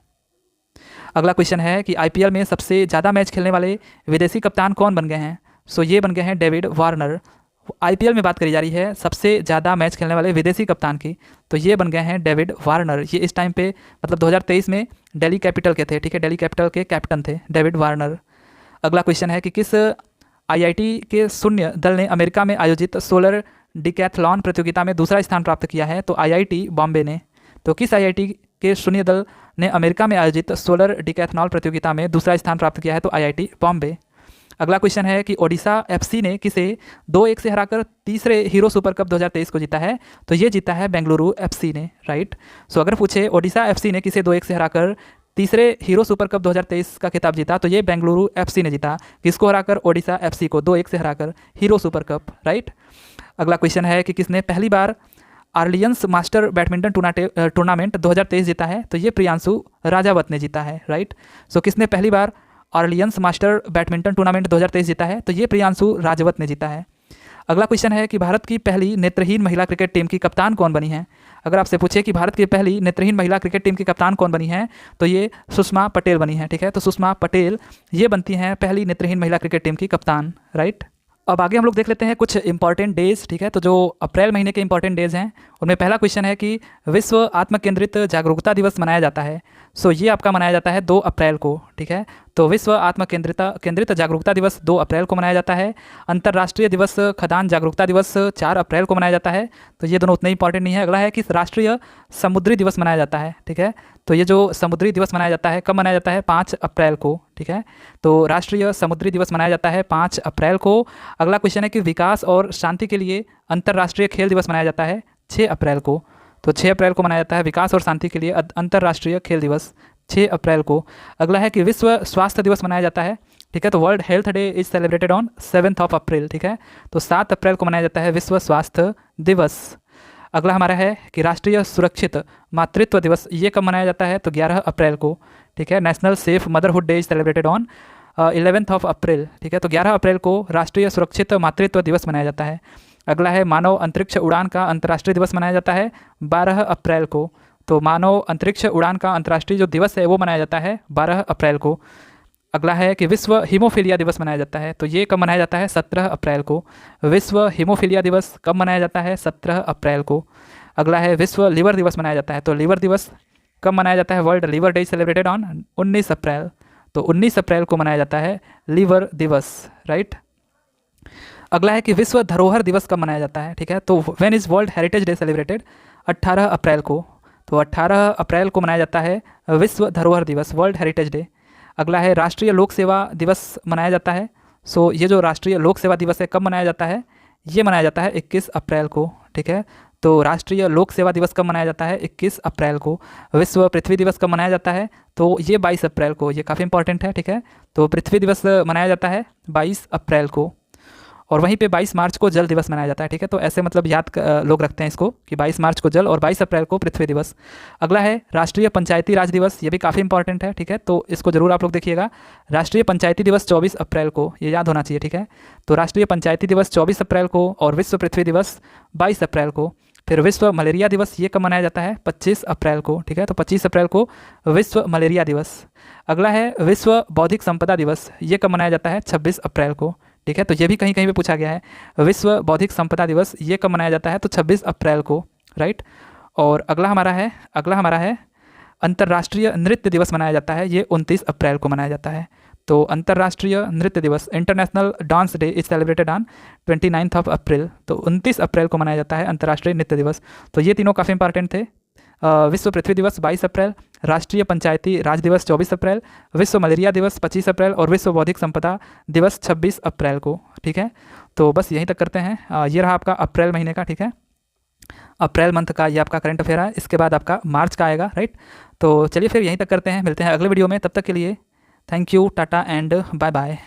अगला क्वेश्चन है कि आईपीएल में सबसे ज़्यादा मैच खेलने वाले विदेशी कप्तान कौन बन गए हैं? सो ये बन गए हैं डेविड वार्नर। आईपीएल में बात करी जा रही है सबसे ज़्यादा मैच खेलने वाले विदेशी कप्तान की, तो ये बन गए हैं डेविड वार्नर। ये इस टाइम पे मतलब 2023 में दिल्ली कैपिटल के थे, ठीक है, दिल्ली कैपिटल के कैप्टन थे डेविड वार्नर। अगला क्वेश्चन है कि किस आईआईटी के शून्य दल ने अमेरिका में आयोजित सोलर डिकैथलॉन प्रतियोगिता में दूसरा स्थान प्राप्त किया है? तो आईआईटी बॉम्बे ने। तो किस आईआईटी के शून्य दल ने अमेरिका में आयोजित सोलर डिकैथलॉन प्रतियोगिता में दूसरा स्थान प्राप्त किया है? तो आईआईटी बॉम्बे। अगला क्वेश्चन है कि ओडिशा एफसी ने किसे 2-1 से हराकर तीसरे हीरो सुपर कप 2023 को जीता है? तो ये जीता है बेंगलुरु एफसी ने, राइट। सो अगर पूछे ओडिशा एफसी ने किसे 2-1 से हराकर तीसरे हीरो सुपर कप 2023 का खिताब जीता, तो ये बेंगलुरु एफसी ने जीता। किसको हराकर? ओडिशा एफसी को 2-1 से हराकर हीरो सुपर कप, राइट। अगला क्वेश्चन है कि किसने पहली बार आर्लियंस मास्टर बैडमिंटन टूर्नामेंट 2023 जीता है? तो ये प्रियांशु राजावत ने जीता है, राइट। सो किसने पहली बार ऑर्लियंस मास्टर बैडमिंटन टूर्नामेंट 2023 जीता है? तो ये प्रियांशु राजवत ने जीता है। अगला क्वेश्चन है कि भारत की पहली नेत्रहीन महिला क्रिकेट टीम की कप्तान कौन बनी है? अगर आपसे पूछे कि भारत की पहली नेत्रहीन महिला क्रिकेट टीम की कप्तान कौन बनी है, तो ये सुषमा पटेल बनी है, ठीक है। तो सुषमा पटेल ये बनती हैं पहली नेत्रहीन महिला क्रिकेट टीम की कप्तान, राइट। अब आगे हम लोग देख लेते हैं कुछ इंपॉर्टेंट डेज, ठीक है। तो जो अप्रैल महीने के इंपॉर्टेंट डेज हैं उनमें पहला क्वेश्चन है कि विश्व आत्मकेंद्रित जागरूकता दिवस मनाया जाता है। सो ये आपका मनाया जाता है 2 अप्रैल को, ठीक है। तो विश्व केंद्रित जागरूकता दिवस 2 अप्रैल को मनाया जाता है। अंतर्राष्ट्रीय दिवस खदान जागरूकता दिवस 4 अप्रैल को मनाया जाता है। तो ये दोनों उतने इंपॉर्टेंट नहीं है। अगला है कि राष्ट्रीय समुद्री दिवस मनाया जाता है, ठीक है। तो ये जो समुद्री दिवस मनाया जाता है कब मनाया जाता है? 5 अप्रैल को, ठीक है। तो राष्ट्रीय समुद्री दिवस मनाया जाता है 5 अप्रैल को। अगला क्वेश्चन है कि विकास और शांति के लिए अंतर्राष्ट्रीय खेल दिवस मनाया जाता है 6 अप्रैल को। तो 6 अप्रैल को मनाया जाता है विकास और शांति के लिए अंतर्राष्ट्रीय खेल दिवस 6 अप्रैल को। अगला है कि विश्व स्वास्थ्य दिवस मनाया जाता है, ठीक है। तो world health day is celebrated on 7 अप्रैल, ठीक है। तो 7 अप्रैल को मनाया जाता है विश्व स्वास्थ्य दिवस। अगला हमारा है कि राष्ट्रीय सुरक्षित मातृत्व दिवस ये कब मनाया जाता है? तो 11 अप्रैल को, ठीक है। National safe motherhood day is celebrated on 11 अप्रैल, ठीक है। तो 11 अप्रैल को राष्ट्रीय सुरक्षित मातृत्व दिवस मनाया जाता है। अगला है मानव अंतरिक्ष उड़ान का अंतर्राष्ट्रीय दिवस मनाया जाता है 12 अप्रैल को। तो मानव अंतरिक्ष उड़ान का अंतर्राष्ट्रीय जो दिवस है वो मनाया जाता है 12 अप्रैल को। अगला है कि विश्व हीमोफीलिया दिवस मनाया जाता है। तो ये कब मनाया जाता है? 17 अप्रैल को। विश्व हीमोफीलिया दिवस कब मनाया जाता है? 17 अप्रैल को। अगला है विश्व लिवर दिवस मनाया जाता है। तो लिवर दिवस कब मनाया जाता है? World liver day celebrated on 19 अप्रैल। तो 19 अप्रैल को मनाया जाता है लिवर दिवस, राइट। अगला है कि विश्व धरोहर दिवस कब मनाया जाता है, ठीक है। तो when is world heritage day celebrated? 18 अप्रैल को। तो 18 अप्रैल को मनाया जाता है विश्व धरोहर दिवस, वर्ल्ड हेरिटेज डे। अगला है राष्ट्रीय लोक सेवा दिवस मनाया जाता है। सो ये जो राष्ट्रीय लोक सेवा दिवस है कब मनाया जाता है? ये मनाया जाता है 21 अप्रैल को, ठीक है। तो राष्ट्रीय लोक सेवा दिवस कब मनाया जाता है? 21 अप्रैल को। विश्व पृथ्वी दिवस कब मनाया जाता है? तो ये 22 अप्रैल को। ये काफ़ी इंपॉर्टेंट है, ठीक है। तो पृथ्वी दिवस मनाया जाता है 22 अप्रैल को। और वहीं पे 22 मार्च को जल दिवस मनाया जाता है, ठीक है। तो ऐसे मतलब लोग रखते हैं इसको कि 22 मार्च को जल और 22 अप्रैल को पृथ्वी दिवस। अगला है राष्ट्रीय पंचायती राज दिवस, ये भी काफ़ी इंपॉर्टेंट है, ठीक है। तो इसको जरूर आप लोग देखिएगा। राष्ट्रीय पंचायती दिवस 24 अप्रैल को, ये याद होना चाहिए, ठीक है। तो राष्ट्रीय पंचायती दिवस 24 अप्रैल को और विश्व पृथ्वी दिवस 22 अप्रैल को। फिर विश्व मलेरिया दिवस ये कब मनाया जाता है? 25 अप्रैल को, ठीक है। तो 25 अप्रैल को विश्व मलेरिया दिवस। अगला है विश्व बौद्धिक संपदा दिवस, ये कब मनाया जाता है? 26 अप्रैल को, ठीक है। तो ये भी कहीं कहीं पे पूछा गया है। विश्व बौद्धिक संपदा दिवस ये कब मनाया जाता है? तो 26 अप्रैल को, राइट। और अगला हमारा है अंतर्राष्ट्रीय नृत्य दिवस मनाया जाता है, ये 29 अप्रैल को मनाया जाता है। तो अंतर्राष्ट्रीय नृत्य दिवस international dance day is celebrated on 29 अप्रैल। तो 29 अप्रैल को मनाया जाता है अंतर्राष्ट्रीय नृत्य दिवस। तो ये तीनों काफ़ी इंपॉर्टेंट थे। विश्व पृथ्वी दिवस 22 अप्रैल, राष्ट्रीय पंचायती राज दिवस 24 अप्रैल, विश्व मलेरिया दिवस 25 अप्रैल और विश्व बौद्धिक संपदा दिवस 26 अप्रैल को। ठीक है, तो बस यहीं तक करते हैं। ये रहा आपका अप्रैल महीने का। ठीक है, अप्रैल मंथ का ये आपका करंट अफेयर है। इसके बाद आपका मार्च का आएगा, राइट। तो चलिए फिर यहीं तक करते हैं, मिलते हैं अगले वीडियो में। तब तक के लिए thank you, ta ta and bye bye.